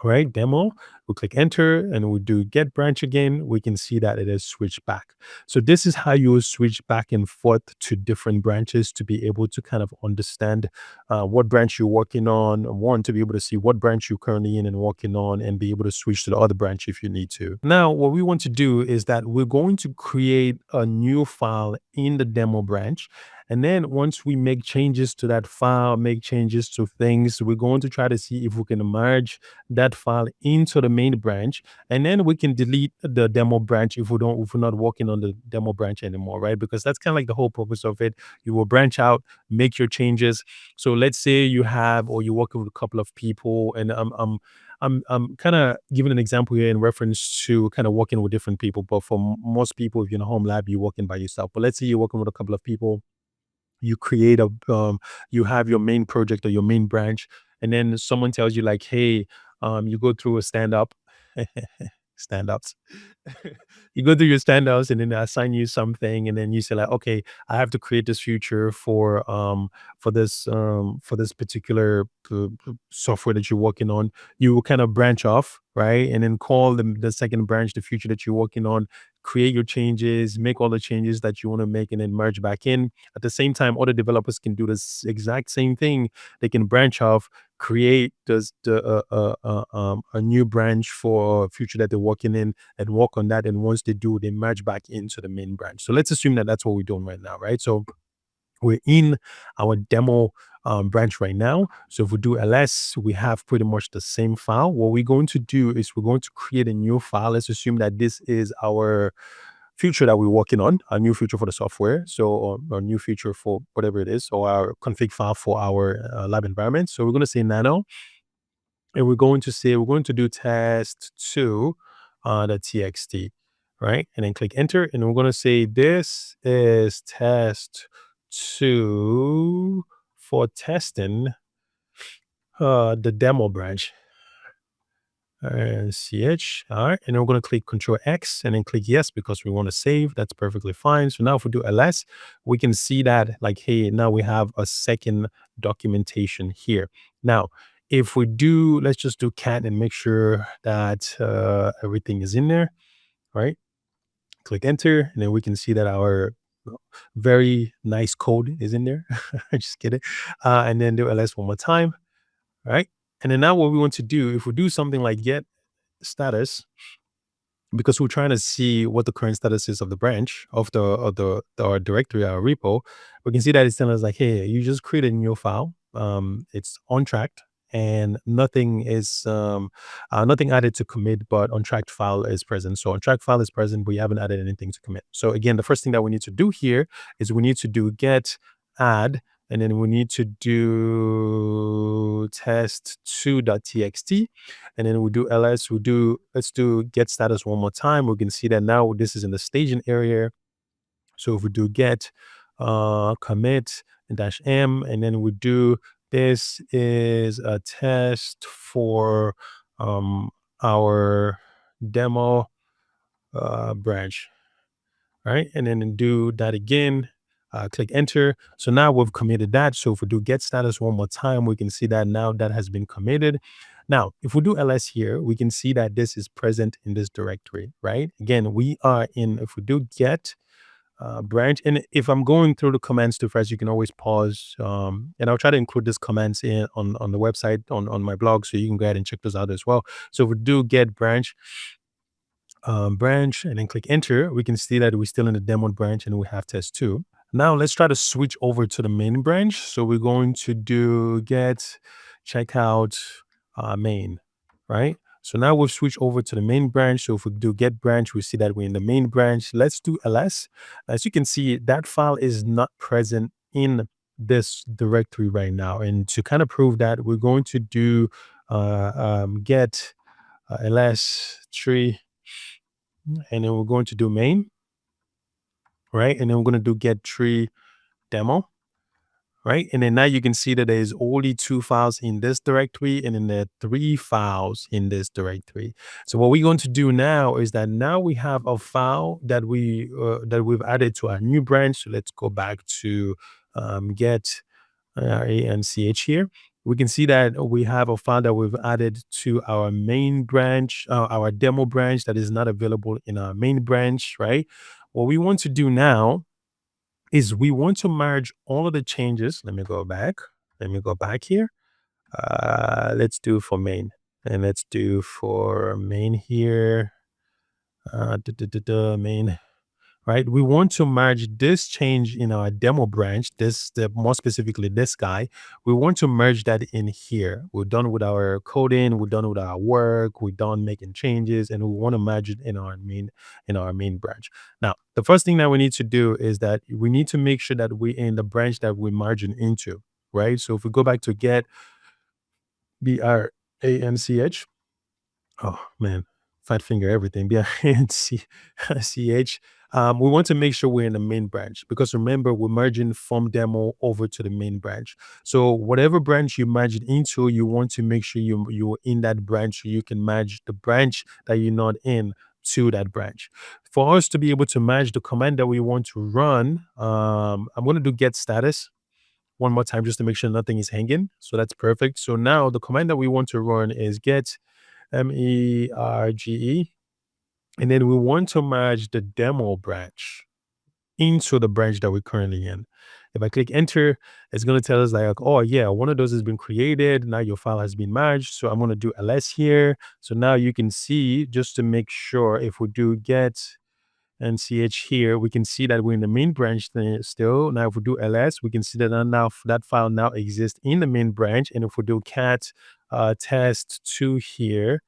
[SPEAKER 1] right? Demo, we click enter and we do get branch again, we can see that it is switched back. So this is how you will switch back and forth to different branches to be able to kind of understand what branch you're working on, one, to be able to see what branch you're currently in and working on, and be able to switch to the other branch if you need to. Now, what we want to do is that we're going to create a new file in the demo branch. And then once we make changes to that file, make changes to things, we're going to try to see if we can merge that file into the main branch, and then we can delete the demo branch if we're not working on the demo branch anymore, right? Because that's kind of like the whole purpose of it. You will branch out, make your changes. So let's say you have, or you're working with a couple of people, and I'm kind of giving an example here in reference to kind of working with different people. But for most people, if you're in a home lab, you're working by yourself. But let's say you're working with a couple of people, you create a you have your main project or your main branch, and then someone tells you like, hey, you go through a stand-up. Stand-ups. You go through your stand-ups, and then they assign you something, and then you say like, okay, I have to create this feature for this particular software that you're working on. You will kind of branch off, right? And then call the second branch the feature that you're working on, create your changes, make all the changes that you want to make, and then merge back in. At the same time, other developers can do this exact same thing. They can branch off, create a new branch for a feature that they're working in, and work on that. And once they do, they merge back into the main branch. So let's assume that that's what we're doing right now, right? So we're in our demo branch right now. So if we do ls, we have pretty much the same file. What we're going to do is we're going to create a new file. Let's assume that this is our feature that we're working on, a new feature for the software. So, or a new feature for whatever it is, or our config file for our lab environment. So we're going to say nano, and we're going to say, we're going to do test2 the txt, right? And then click enter. And we're going to say, this is test2 for testing the demo branch. ch. All right. And then we're going to click Control X and then click yes, because we want to save. That's perfectly fine. So now if we do ls, we can see that like, hey, now we have a second documentation here. Now, if we do, let's just do cat and make sure that everything is in there, right? Click enter, and then we can see that our very nice code is in there. Just kidding. And then do ls one more time, right? And then now what we want to do, if we do something like get status, because we're trying to see what the current status is of the branch of our directory, our repo, we can see that it's telling us like, hey, you just created a new file. It's untracked, and nothing is nothing added to commit, but untracked file is present. So untracked file is present, but you haven't added anything to commit. So again, the first thing that we need to do here is we need to do get add, and then we need to do test2.txt, and then we do ls. Let's do get status one more time. We can see that now this is in the staging area. So if we do get commit and -m, and then we do, this is a test for our demo branch, right? And then do that again, click enter. So now we've committed that. So if we do get status one more time, we can see that now that has been committed. Now, if we do ls here, we can see that this is present in this directory, right? Again, we are in, if we do get branch, and if I'm going through the commands too fast, you can always pause. And I'll try to include these commands in on the website, on my blog, so you can go ahead and check those out as well. So if we do get branch, branch, and then click enter, we can see that we're still in the demo branch and we have test2. Now let's try to switch over to the main branch. So we're going to do get checkout main, right? So now we've switched over to the main branch. So if we do get branch, we see that we're in the main branch. Let's do ls. As you can see, that file is not present in this directory right now. And to kind of prove that, we're going to do get ls tree, and then we're going to do main, right? And then we're going to do get tree demo, right? And then now you can see that there's only 2 files in this directory, and then there are 3 files in this directory. So what we're going to do now is that now we have a file that we've added to our new branch. So let's go back to get anch here. we can see that we have a file that we've added to our main branch, our demo branch that is not available in our main branch, right? What we want to do now is we want to merge all of the changes. Let me go back. Let me go back here. Let's do for main, and let's do for main here. Main, right? We want to merge this change in our demo branch, more specifically this guy. We want to merge that in here. We're done with our coding, we're done with our work, we're done making changes, and we want to merge it in our main branch. Now, the first thing that we need to do is that we need to make sure that we're in the branch that we're merging into, right? So if we go back to get branch, oh man, fat finger everything. BINC. We want to make sure we're in the main branch because remember, we're merging from demo over to the main branch. So whatever branch you merge it into, you want to make sure you're in that branch so you can merge the branch that you're not in to that branch. For us to be able to merge the command that we want to run, I'm going to do get status one more time just to make sure nothing is hanging. So that's perfect. So now the command that we want to run is get merge, and then we want to merge the demo branch into the branch that we're currently in. If I click enter, it's going to tell us like, oh yeah, one of those has been created. Now your file has been merged. So I'm going to do ls here. So now you can see, just to make sure, if we do get and ch here, we can see that we're in the main branch still. Now, if we do ls, we can see that now that file now exists in the main branch. And if we do cat test2 here,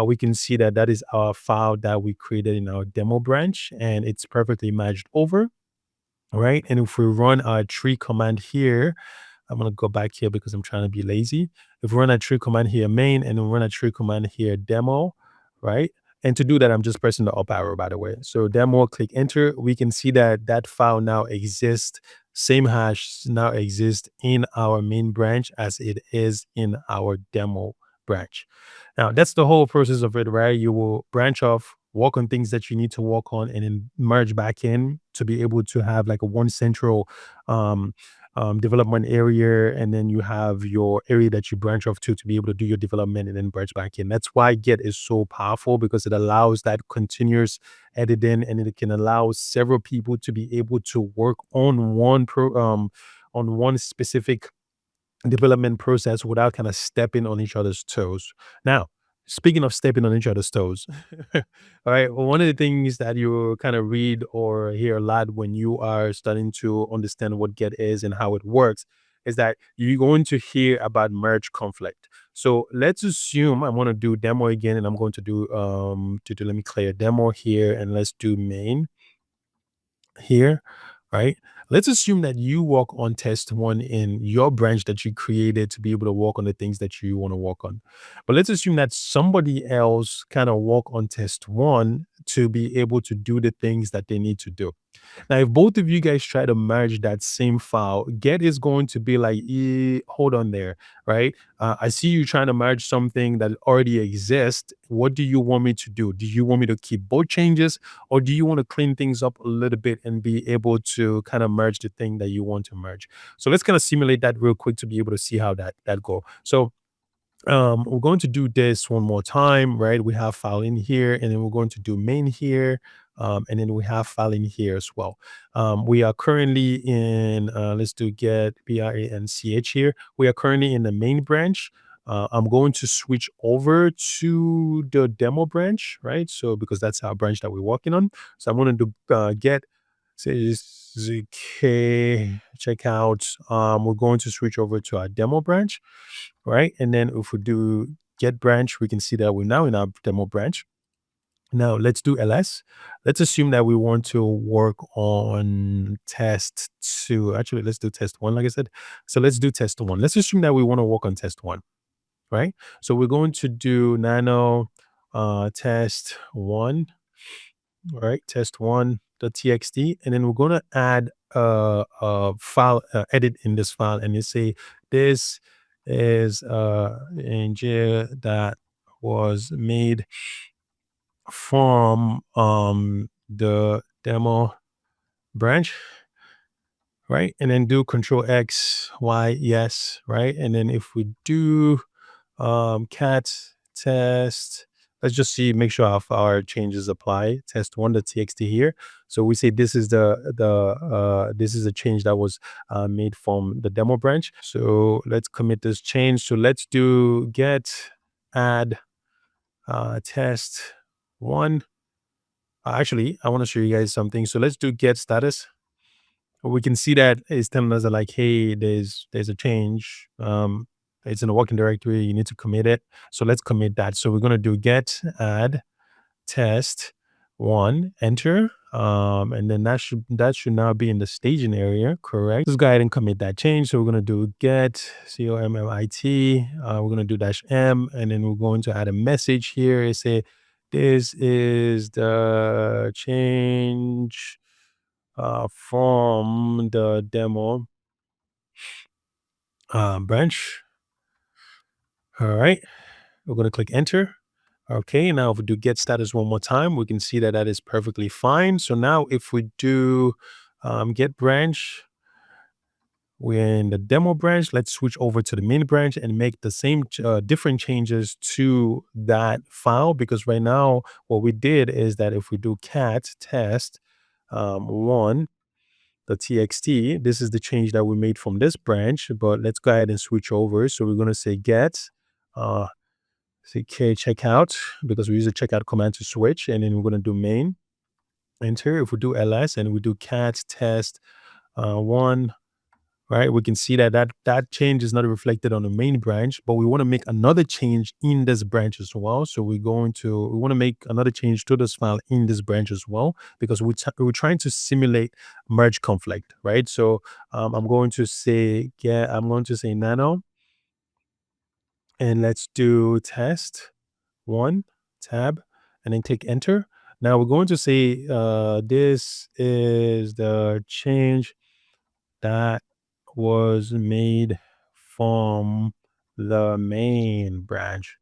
[SPEAKER 1] we can see that that is our file that we created in our demo branch, and it's perfectly merged over. All right. And if we run our tree command here, I'm going to go back here because I'm trying to be lazy. If we run a tree command here, main, and then run a tree command here, demo, right? And to do that, I'm just pressing the up arrow, by the way. So demo, click enter. We can see that that file now exists. Same hash now exists in our main branch as it is in our demo branch. Now, that's the whole process of it, right? You will branch off, work on things that you need to work on, and then merge back in to be able to have like a one central um, development area, and then you have your area that you branch off to be able to do your development and then branch back in. That's why Git is so powerful, because it allows that continuous editing, and it can allow several people to be able to work on on one specific development process without kind of stepping on each other's toes. Now, speaking of stepping on each other's toes, all right, well, one of the things that you kind of read or hear a lot when you are starting to understand what Get is and how it works is that you're going to hear about merge conflict. So let's assume I'm going to do demo again, and I'm going to do let me clear demo here, and let's do main here, right? Let's assume that you work on test one in your branch that you created to be able to work on the things that you want to work on. But let's assume that somebody else kind of work on test one to be able to do the things that they need to do. Now, if both of you guys try to merge that same file, Get is going to be like, hold on there, right? I see you trying to merge something that already exists. What do you want me to do? Do you want me to keep both changes, or do you want to clean things up a little bit and be able to kind of merge the thing that you want to merge? So let's kind of simulate that real quick to be able to see how that go. So we're going to do this one more time, right? We have file in here, and then we're going to do main here, and then we have file in here as well. We are currently in let's do get branch here. We are currently in the main branch. I'm going to switch over to the demo branch, right? So because that's our branch that we're working on, so I'm going to do get ZK checkout. We're going to switch over to our demo branch, right? And then if we do get branch, we can see that we're now in our demo branch. Now let's do ls. Let's assume that we want to work on test two. Actually, let's do test one, like I said. So let's do test one. Let's assume that we want to work on test one, right? So we're going to do nano test one, right? Test one .txt, and then we're going to add a file edit in this file, and you say this is engine that was made from the demo branch, right? And then do control X, Y, yes, right? And then if we do cat test, let's just see, make sure our changes apply. Test one, the txt here. So we say this is this is a change that was made from the demo branch. So let's commit this change. So let's do get add test one. Actually, I want to show you guys something. So let's do get status. We can see that it's telling us that, like, hey, there's a change. It's in a working directory. You need to commit it. So let's commit that. So we're gonna do get add test one, enter. And then that should now be in the staging area, correct? Let's go ahead and commit that change. So we're gonna do get commit. We're gonna do -m, and then we're going to add a message here and say this is the change from the demo branch. All right, we're going to click enter. Okay, now if we do get status one more time, we can see that that is perfectly fine. So now if we do get branch, we're in the demo branch. Let's switch over to the main branch and make the same different changes to that file, because right now what we did is that if we do cat test one, the txt, this is the change that we made from this branch, but let's go ahead and switch over. So we're going to say get uh ck checkout, because we use the checkout command to switch, and then we're going to do main, enter. If we do ls and we do cat test one, right, we can see that that change is not reflected on the main branch, but we want to make another change in this branch as well. So we want to make another change to this file in this branch as well, because we're trying to simulate merge conflict, right? So I'm going to say nano, and let's do test one, tab, and then click enter. Now we're going to say this is the change that was made from the main branch.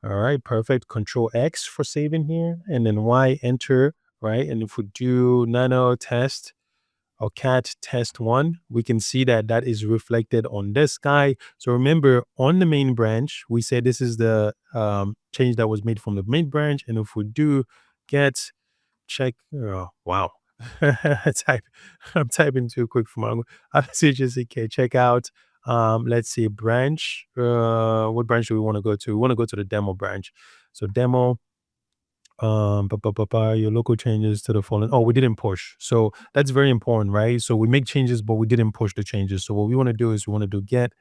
[SPEAKER 1] All right, perfect. Control X for saving here, and then Y, enter, right? And if we do nano test or cat test one, we can see that that is reflected on this guy. So remember, on the main branch, we said this is the change that was made from the main branch. And if we do get check, oh, wow. Type, I'm typing too quick for my CJCK. Check out. Let's see, branch. What branch do we want to go to? We want to go to the demo branch. So demo. Your local changes to the following. Oh, we didn't push. So that's very important, right? So we make changes, but we didn't push the changes. So what we want to do is we want to do get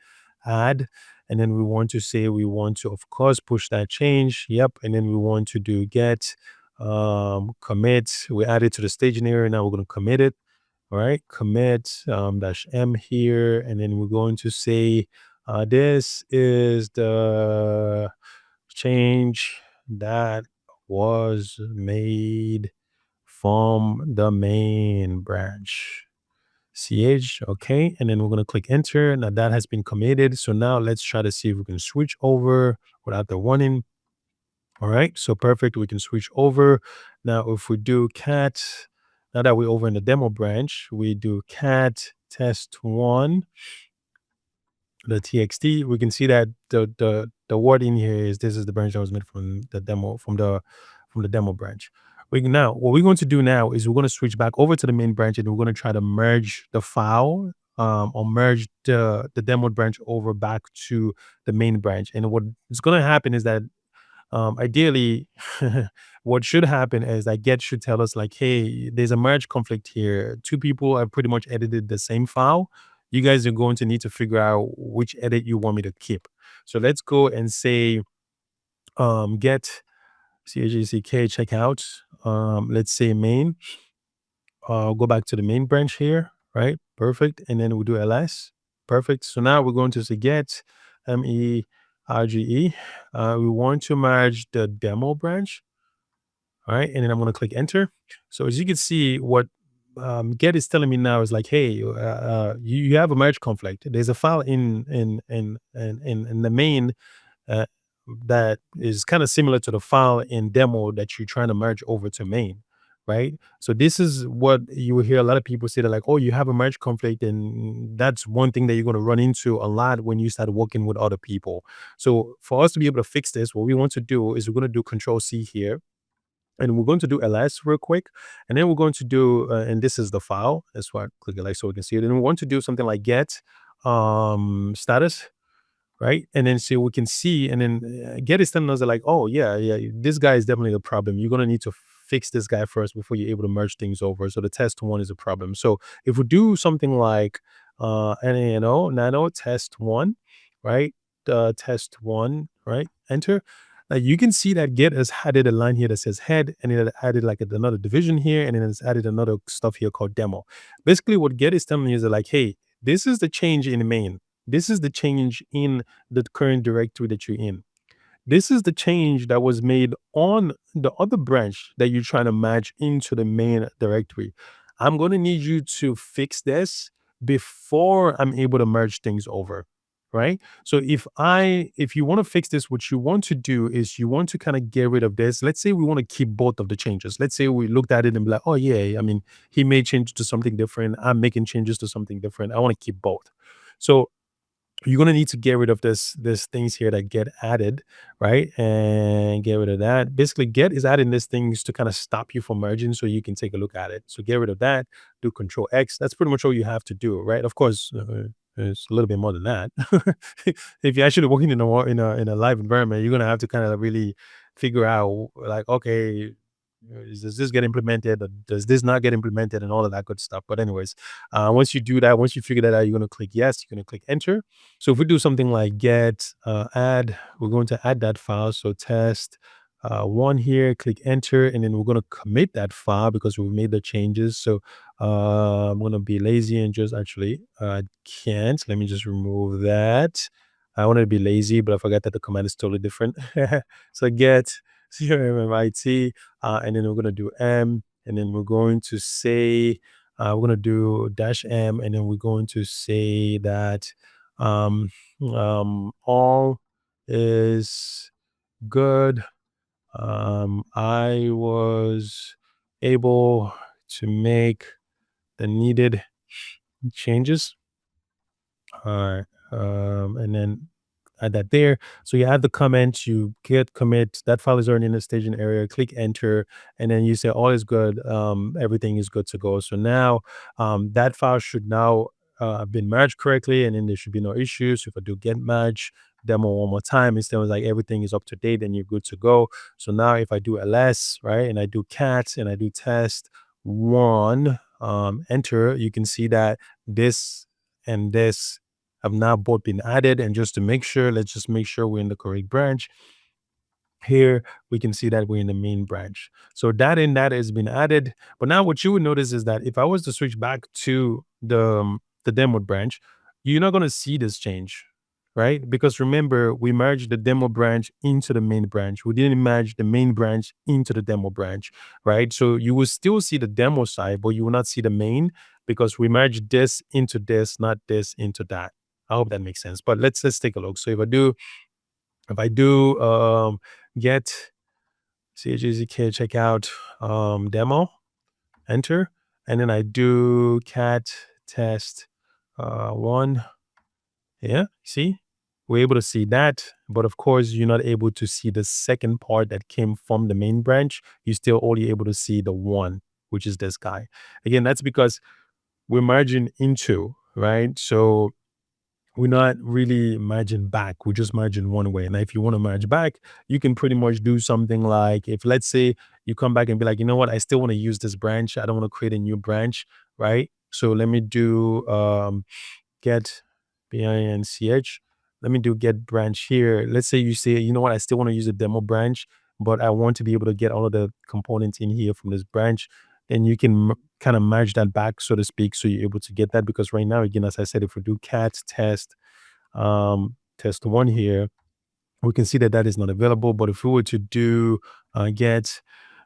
[SPEAKER 1] add, and then we want to say we want to, of course, push that change. Yep. And then we want to do get commit. We add it to the staging area. Now we're going to commit it. All right. Commit -m here. And then we're going to say this is the change that was made from the main branch. Okay, and then we're going to click enter. Now that has been committed. So now let's try to see if we can switch over without the warning. All right, so perfect. We can switch over. Now, if we do cat, now that we're over in the demo branch, we do cat test one, the txt, we can see that the word in here is this is the branch that was made from the demo from the demo branch. Now what we're going to do now is we're going to switch back over to the main branch, and we're going to try to merge the file or merge the demo branch over back to the main branch. And what is going to happen is that ideally, what should happen is that get should tell us, like, hey, there's a merge conflict here. Two people have pretty much edited the same file. You guys are going to need to figure out which edit you want me to keep. So let's go and say get chk checkout. Let's say main. Go back to the main branch here, right? Perfect. And then we'll do ls. Perfect. So now we're going to say get merge. We want to merge the demo branch. All right. And then I'm going to click enter. So as you can see, what get is telling me now is like, hey, you have a merge conflict. There's a file in the main uh, that is kind of similar to the file in demo that you're trying to merge over to main. right? So this is what you will hear a lot of people say. They're like, oh, you have a merge conflict, and that's one thing that you're going to run into a lot when you start working with other people. So for us to be able to fix this, what we want to do is we're going to do Control C here, and we're going to do ls real quick, and then we're going to do and this is the file. That's why I click ls so we can see it. And we want to do something like get status, right? And then so we can see, and then get is telling us that, like, oh yeah, this guy is definitely the problem. You're gonna need to fix this guy first before you're able to merge things over. So the test one is a problem. So if we do something like nano test one, right? Test one, right? Enter. Now you can see that get has added a line here that says head, and it added like another division here, and then it's added another stuff here called demo. Basically, what get is telling you is that, like, hey, this is the change in the main. This is the change in the current directory that you're in. This is the change that was made on the other branch that you're trying to match into the main directory. I'm going to need you to fix this before I'm able to merge things over, right? So if you want to fix this, what you want to do is you want to kind of get rid of this. Let's say we want to keep both of the changes. Let's say we looked at it and be like, oh yeah, I mean, he made changes to something different. I'm making changes to something different. I want to keep both. So you're gonna need to get rid of this things here that get added, right? And get rid of that. Basically, get is adding these things to kind of stop you from merging, so you can take a look at it. So get rid of that. Do Control X. That's pretty much all you have to do, right? Of course, it's a little bit more than that. If you're actually working in a live environment, you're gonna have to kind of really figure out, like, okay, does this get implemented, or does this not get implemented, and all of that good stuff. But anyways, once you do that, once you figure that out, you're going to click yes, you're going to click enter. So if we do something like get add, we're going to add that file. So test one here, click enter, and then we're going to commit that file because we made the changes. So I'm going to be lazy and just actually can't. Let me just remove that. I wanted to be lazy, but I forgot that the command is totally different. So get CRMMIT, and then we're going to do M, and then we're going to say, we're going to do dash M, and then we're going to say that um, all is good. I was able to make the needed changes. And then add that there. So you add the comment, you git commit, that file is already in the staging area, click enter, and then you say all is good, everything is good to go. So now that file should now have been merged correctly, and then there should be no issues. If I do get merge demo one more time, it's still like everything is up to date and you're good to go. So now if I do ls, right, and I do cat and I do test one, enter, you can see that this and this have now both been added. And just to make sure, let's just make sure we're in the correct branch. Here we can see that we're in the main branch. So that has been added. But now what you would notice is that if I was to switch back to the demo branch, you're not going to see this change, right? Because remember, we merged the demo branch into the main branch. We didn't merge the main branch into the demo branch, right? So you will still see the demo side, but you will not see the main, because we merged this into this, not this into that. I hope that makes sense. But let's take a look. So if I do get chgzk checkout demo, enter, and then I do cat test one. Yeah, see, we're able to see that, but of course you're not able to see the second part that came from the main branch. You're still only able to see the one, which is this guy. Again, that's because we're merging into, right? So we're not really merging back. We're just merging one way. And if you want to merge back, you can pretty much do something like, if let's say you come back and be like, you know what, I still want to use this branch. I don't want to create a new branch, right? So let me do get binch. Let me do get branch here. Let's say you say, you know what, I still want to use a demo branch, but I want to be able to get all of the components in here from this branch. And you can kind of merge that back, so to speak, so you're able to get that. Because right now, again, as I said, if we do cat test test one here, we can see that that is not available. But if we were to do get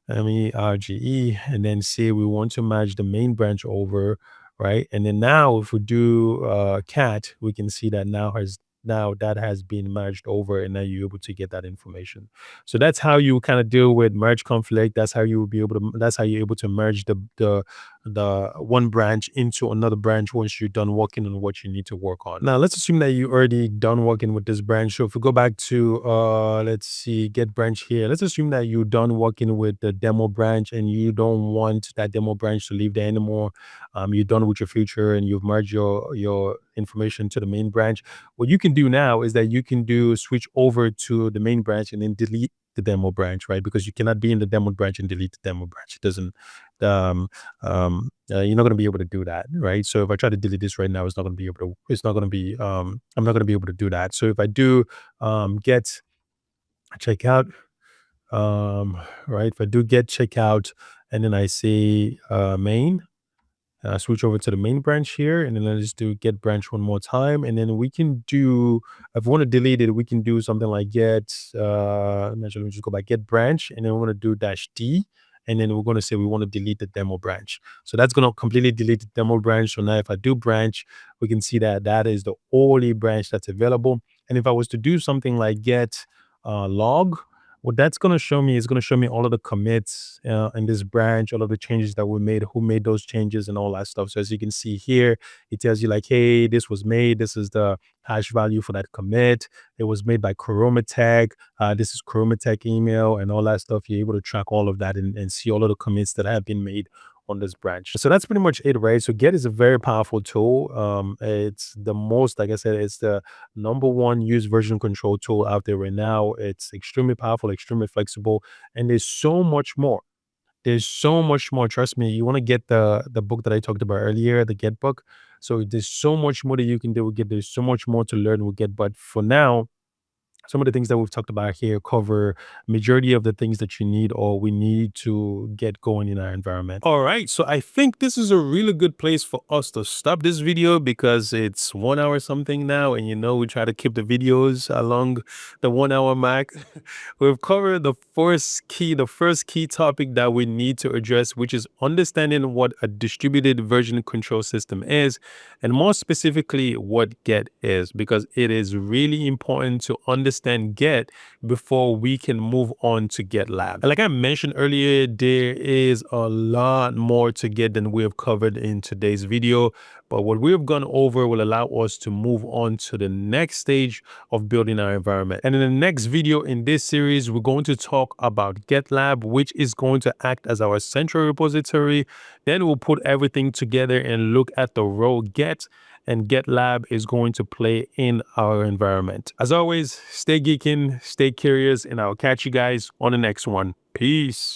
[SPEAKER 1] merge, and then say we want to merge the main branch over, right? And then now if we do cat, we can see that now has now that has been merged over, and now you're able to get that information. So that's how you kind of deal with merge conflict. That's how you will be able to. That's how you're able to merge the one branch into another branch once you're done working on what you need to work on. Now let's assume that you already done working with this branch. So if we go back to let's see, get branch here. Let's assume that you're done working with the demo branch and you don't want that demo branch to live there anymore. You're done with your future and you've merged your information to the main branch. What you can do now is that you can do switch over to the main branch and then delete the demo branch, right? Because you cannot be in the demo branch and delete the demo branch. It doesn't um you're not going to be able to do that, right? So if I try to delete this right now, it's not going to be able to, it's not going to be I'm not going to be able to do that. So if I do get checkout, right, if I do get checkout and then I say main, switch over to the main branch here, and then let's do get branch one more time, and then we can do, if we want to delete it, we can do something like get let me just go back, get branch, and then we're going to do -d, and then we're going to say we want to delete the demo branch. So that's going to completely delete the demo branch. So now if I do branch, we can see that that is the only branch that's available. And if I was to do something like get log, what that's going to show me is going to show me all of the commits in this branch, all of the changes that were made, who made those changes and all that stuff. So as you can see here, it tells you like, hey, this was made. This is the hash value for that commit. It was made by Chromatech. This is Chromatech email and all that stuff. You're able to track all of that and see all of the commits that have been made on this branch. So that's pretty much it, right? So Get is a very powerful tool. It's the most, like I said, it's the number one used version control tool out there right now. It's extremely powerful, extremely flexible, and there's so much more. There's so much more. Trust me. You want to get the book that I talked about earlier, the Get book. So there's so much more that you can do with Get. There's so much more to learn with Get. But for now, some of the things that we've talked about here cover majority of the things that you need or we need to get going in our environment. All right, so I think this is a really good place for us to stop this video because it's 1 hour something now, and we try to keep the videos along the 1 hour mark. We've covered the first key topic that we need to address, which is understanding what a distributed version control system is, and more specifically what Get is, because it is really important to understand Get before we can move on to GitLab. And like I mentioned earlier, there is a lot more to Get than we have covered in today's video, but what we've gone over will allow us to move on to the next stage of building our environment. And in the next video in this series, we're going to talk about GitLab, which is going to act as our central repository. Then we'll put everything together and look at the role Get and GitLab is going to play in our environment. As always, stay geeking, stay curious, and I'll catch you guys on the next one. Peace.